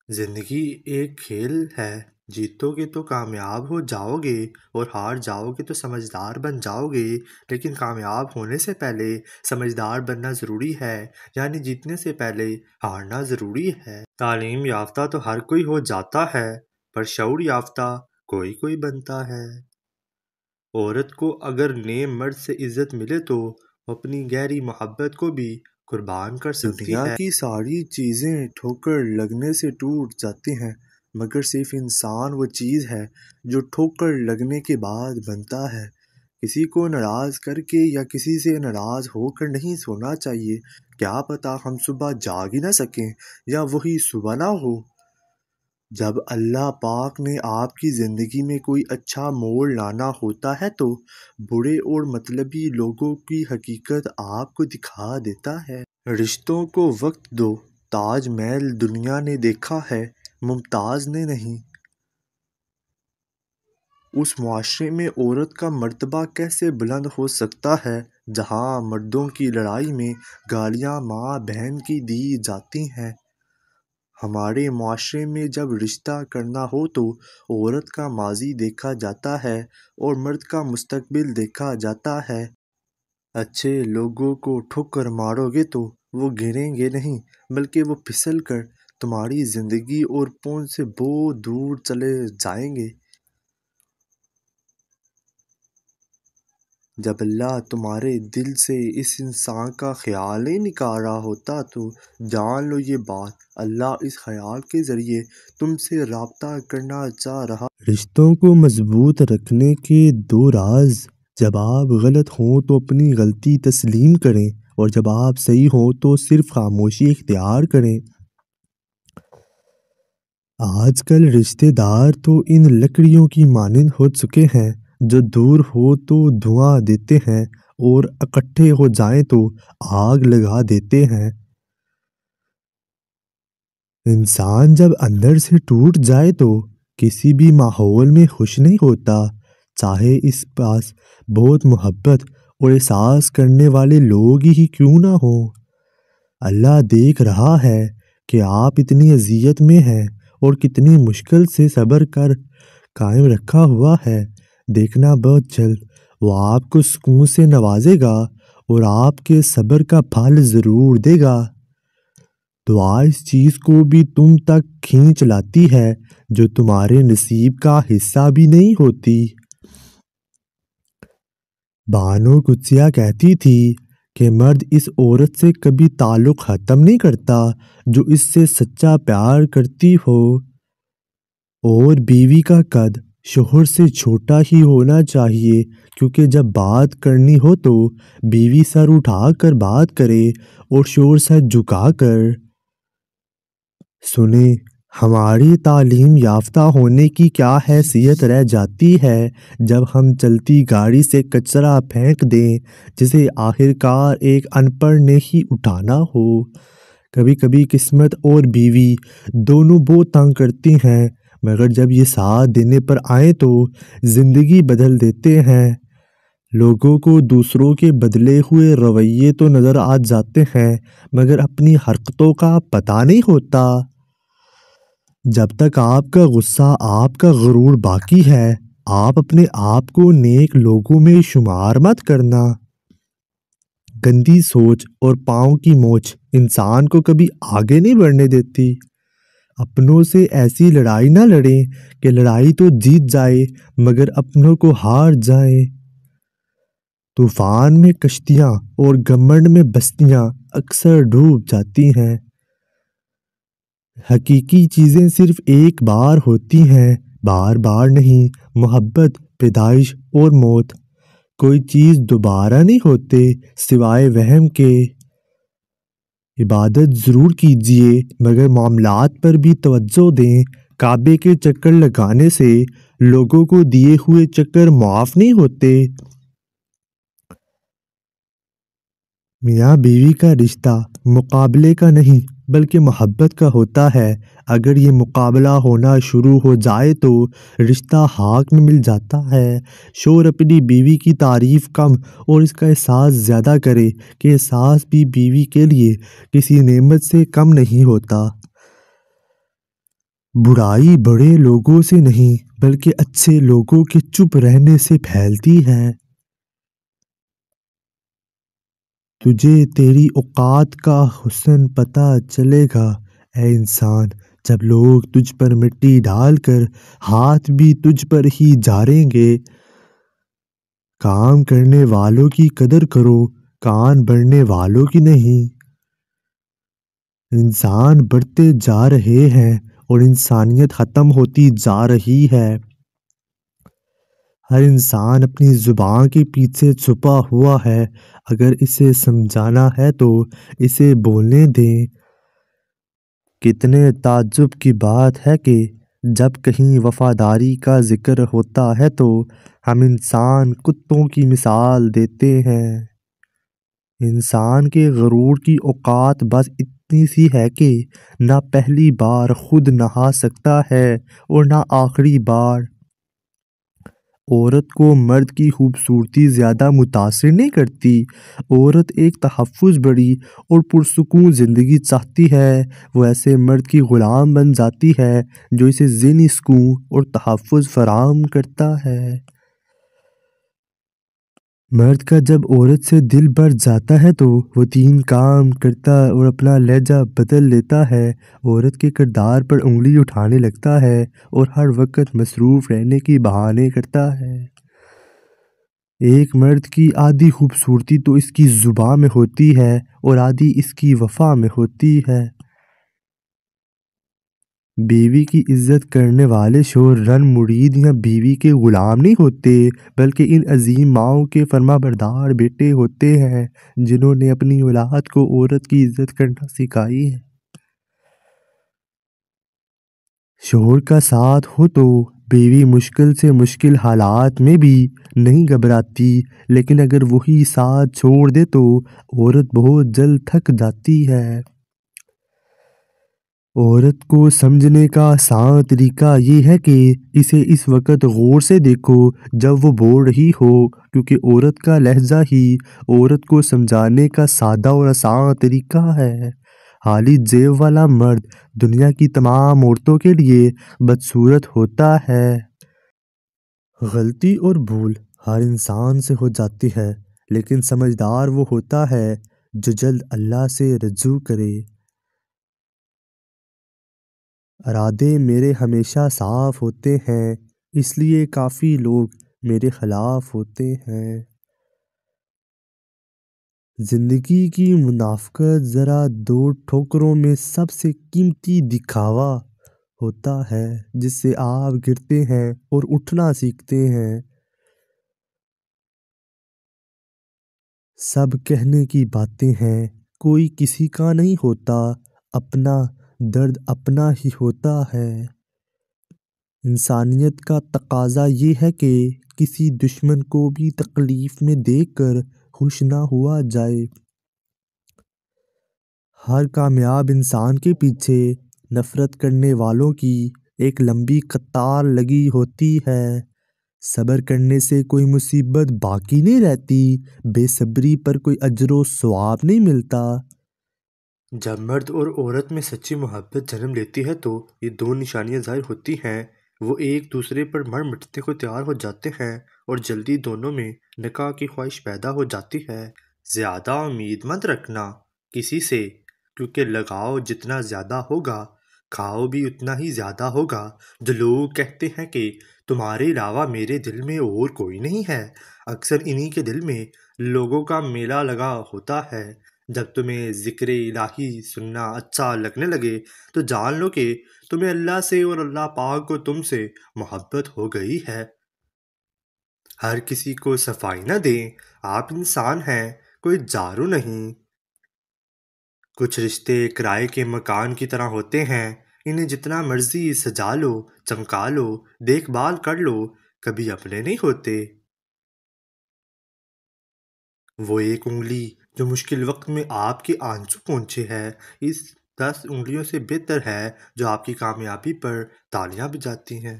زندگی ایک کھیل ہے۔ جیتو گے تو کامیاب ہو جاؤ گے اور ہار جاؤ گے تو سمجھدار بن جاؤ گے، لیکن کامیاب ہونے سے پہلے سمجھدار بننا ضروری ہے، یعنی جیتنے سے پہلے ہارنا ضروری ہے۔ تعلیم یافتہ تو ہر کوئی ہو جاتا ہے، پر شعور یافتہ کوئی کوئی بنتا ہے۔ عورت کو اگر نئے مرد سے عزت ملے تو وہ اپنی گہری محبت کو بھی قربان کر سکتی ہے۔ دنیا کی ساری چیزیں ٹھوکر لگنے سے ٹوٹ جاتی ہیں، مگر صرف انسان وہ چیز ہے جو ٹھوکر لگنے کے بعد بنتا ہے۔ کسی کو ناراض کر کے یا کسی سے ناراض ہو کر نہیں سونا چاہیے، کیا پتہ ہم صبح جاگ ہی نہ سکیں یا وہی صبح نہ ہو۔ جب اللہ پاک نے آپ کی زندگی میں کوئی اچھا موڑ لانا ہوتا ہے تو برے اور مطلبی لوگوں کی حقیقت آپ کو دکھا دیتا ہے۔ رشتوں کو وقت دو، تاج محل دنیا نے دیکھا ہے، ممتاز نے نہیں۔ اس معاشرے میں عورت کا مرتبہ کیسے بلند ہو سکتا ہے جہاں مردوں کی لڑائی میں گالیاں ماں بہن کی دی جاتی ہیں؟ ہمارے معاشرے میں جب رشتہ کرنا ہو تو عورت کا ماضی دیکھا جاتا ہے اور مرد کا مستقبل دیکھا جاتا ہے۔ اچھے لوگوں کو ٹھوکر مارو گے تو وہ گریں گے نہیں، بلکہ وہ پھسل کر تمہاری زندگی اور پہنچ سے بہت دور چلے جائیں گے۔ جب اللہ تمہارے دل سے اس انسان کا خیال ہی نکال رہا ہوتا تو جان لو یہ بات، اللہ اس خیال کے ذریعے تم سے رابطہ کرنا چاہ رہا۔ رشتوں کو مضبوط رکھنے کے دو راز: جب آپ غلط ہوں تو اپنی غلطی تسلیم کریں، اور جب آپ صحیح ہوں تو صرف خاموشی اختیار کریں۔ آج کل رشتہ دار تو ان لکڑیوں کی مانند ہو چکے ہیں جو دور ہو تو دھواں دیتے ہیں اور اکٹھے ہو جائیں تو آگ لگا دیتے ہیں۔ انسان جب اندر سے ٹوٹ جائے تو کسی بھی ماحول میں خوش نہیں ہوتا، چاہے اس پاس بہت محبت اور احساس کرنے والے لوگ ہی کیوں نہ ہوں۔ اللہ دیکھ رہا ہے کہ آپ اتنی اذیت میں ہیں اور کتنی مشکل سے صبر کر قائم رکھا ہوا ہے۔ دیکھنا بہت جلد وہ آپ کو سکون سے نوازے گا اور آپ کے صبر کا پھل ضرور دے گا۔ دعا اس چیز کو بھی تم تک کھینچ لاتی ہے جو تمہارے نصیب کا حصہ بھی نہیں ہوتی۔ بانو قدسیہ کہتی تھی کہ مرد اس عورت سے کبھی تعلق ختم نہیں کرتا جو اس سے سچا پیار کرتی ہو، اور بیوی کا قد شوہر سے چھوٹا ہی ہونا چاہیے، کیونکہ جب بات کرنی ہو تو بیوی سر اٹھا کر بات کرے اور شوہر سر جھکا کر۔ سنیں، ہماری تعلیم یافتہ ہونے کی کیا حیثیت رہ جاتی ہے جب ہم چلتی گاڑی سے کچرا پھینک دیں جسے آخرکار ایک ان پڑھ نے ہی اٹھانا ہو۔ کبھی کبھی قسمت اور بیوی دونوں بہت تنگ کرتی ہیں، مگر جب یہ ساتھ دینے پر آئیں تو زندگی بدل دیتے ہیں۔ لوگوں کو دوسروں کے بدلے ہوئے رویے تو نظر آ جاتے ہیں، مگر اپنی حرکتوں کا پتہ نہیں ہوتا۔ جب تک آپ کا غصہ، آپ کا غرور باقی ہے، آپ اپنے آپ کو نیک لوگوں میں شمار مت کرنا۔ گندی سوچ اور پاؤں کی موچ انسان کو کبھی آگے نہیں بڑھنے دیتی۔ اپنوں سے ایسی لڑائی نہ لڑیں کہ لڑائی تو جیت جائے مگر اپنوں کو ہار جائیں۔ طوفان میں کشتیاں اور گھمنڈ میں بستیاں اکثر ڈوب جاتی ہیں۔ حقیقی چیزیں صرف ایک بار ہوتی ہیں، بار بار نہیں۔ محبت، پیدائش اور موت، کوئی چیز دوبارہ نہیں ہوتے سوائے وہم کے۔ عبادت ضرور کیجیے مگر معاملات پر بھی توجہ دیں۔ کعبے کے چکر لگانے سے لوگوں کو دیے ہوئے چکر معاف نہیں ہوتے۔ میاں بیوی کا رشتہ مقابلے کا نہیں بلکہ محبت کا ہوتا ہے۔ اگر یہ مقابلہ ہونا شروع ہو جائے تو رشتہ خاک میں مل جاتا ہے۔ شوہر اپنی بیوی کی تعریف کم اور اس کا احساس زیادہ کرے کہ احساس بھی بیوی کے لیے کسی نعمت سے کم نہیں ہوتا۔ برائی بڑے لوگوں سے نہیں بلکہ اچھے لوگوں کے چپ رہنے سے پھیلتی ہے۔ تجھے تیری اوقات کا حسن پتہ چلے گا اے انسان جب لوگ تجھ پر مٹی ڈال کر ہاتھ بھی تجھ پر ہی جاریں گے۔ کام کرنے والوں کی قدر کرو، کان بھرنے والوں کی نہیں۔ انسان بڑھتے جا رہے ہیں اور انسانیت ختم ہوتی جا رہی ہے۔ ہر انسان اپنی زبان کے پیچھے چھپا ہوا ہے، اگر اسے سمجھانا ہے تو اسے بولنے دیں۔ کتنے تعجب کی بات ہے کہ جب کہیں وفاداری کا ذکر ہوتا ہے تو ہم انسان کتوں کی مثال دیتے ہیں۔ انسان کے غرور کی اوقات بس اتنی سی ہے کہ نہ پہلی بار خود نہا سکتا ہے اور نہ آخری بار۔ عورت کو مرد کی خوبصورتی زیادہ متاثر نہیں کرتی۔ عورت ایک تحفظ بڑی اور پرسکون زندگی چاہتی ہے، وہ ایسے مرد کی غلام بن جاتی ہے جو اسے ذہنی سکون اور تحفظ فراہم کرتا ہے۔ مرد کا جب عورت سے دل بھر جاتا ہے تو وہ 3 کام کرتا اور اپنا لہجہ بدل لیتا ہے۔ عورت کے کردار پر انگلی اٹھانے لگتا ہے اور ہر وقت مصروف رہنے کی بہانے کرتا ہے۔ ایک مرد کی آدھی خوبصورتی تو اس کی زبان میں ہوتی ہے اور آدھی اس کی وفا میں ہوتی ہے۔ بیوی کی عزت کرنے والے شوہر رن مرید یا بیوی کے غلام نہیں ہوتے بلکہ ان عظیم ماؤں کے فرمانبردار بیٹے ہوتے ہیں جنہوں نے اپنی اولاد کو عورت کی عزت کرنا سکھائی ہے۔ شوہر کا ساتھ ہو تو بیوی مشکل سے مشکل حالات میں بھی نہیں گھبراتی، لیکن اگر وہی ساتھ چھوڑ دے تو عورت بہت جلد تھک جاتی ہے۔ عورت کو سمجھنے کا آسان طریقہ یہ ہے کہ اسے اس وقت غور سے دیکھو جب وہ بول رہی ہو، کیونکہ عورت کا لہجہ ہی عورت کو سمجھانے کا سادہ اور آسان طریقہ ہے۔ خالی جیب والا مرد دنیا کی تمام عورتوں کے لیے بدصورت ہوتا ہے۔ غلطی اور بھول ہر انسان سے ہو جاتی ہے، لیکن سمجھدار وہ ہوتا ہے جو جلد اللہ سے رجوع کرے۔ ارادے میرے ہمیشہ صاف ہوتے ہیں، اس لیے کافی لوگ میرے خلاف ہوتے ہیں۔ زندگی کی منافقت ذرا 2 ٹھوکروں میں سب سے قیمتی دکھاوا ہوتا ہے جس سے آپ گرتے ہیں اور اٹھنا سیکھتے ہیں۔ سب کہنے کی باتیں ہیں، کوئی کسی کا نہیں ہوتا، اپنا درد اپنا ہی ہوتا ہے۔ انسانیت کا تقاضا یہ ہے کہ کسی دشمن کو بھی تکلیف میں دیکھ کر خوش نہ ہوا جائے۔ ہر کامیاب انسان کے پیچھے نفرت کرنے والوں کی ایک لمبی قطار لگی ہوتی ہے۔ صبر کرنے سے کوئی مصیبت باقی نہیں رہتی، بے صبری پر کوئی اجر و ثواب نہیں ملتا۔ جب مرد اور عورت میں سچی محبت جنم لیتی ہے تو یہ 2 نشانیاں ظاہر ہوتی ہیں۔ وہ ایک دوسرے پر مر مٹنے کو تیار ہو جاتے ہیں اور جلدی دونوں میں نکاح کی خواہش پیدا ہو جاتی ہے۔ زیادہ امید مت رکھنا کسی سے، کیونکہ لگاؤ جتنا زیادہ ہوگا کھاؤ بھی اتنا ہی زیادہ ہوگا۔ جو لوگ کہتے ہیں کہ تمہارے علاوہ میرے دل میں اور کوئی نہیں ہے، اکثر انہی کے دل میں لوگوں کا میلہ لگا ہوتا ہے۔ جب تمہیں ذکر الہی سننا اچھا لگنے لگے تو جان لو کہ تمہیں اللہ سے اور اللہ پاک کو تم سے محبت ہو گئی ہے۔ ہر کسی کو صفائی نہ دیں، آپ انسان ہیں، کوئی جارو نہیں۔ کچھ رشتے کرائے کے مکان کی طرح ہوتے ہیں، انہیں جتنا مرضی سجا لو، چمکا لو، دیکھ بھال کر لو، کبھی اپنے نہیں ہوتے۔ وہ ایک انگلی جو مشکل وقت میں آپ کے آنسو پہنچے ہے، اس 10 انگلیوں سے بہتر ہے جو آپ کی کامیابی پر تالیاں بجاتی ہیں۔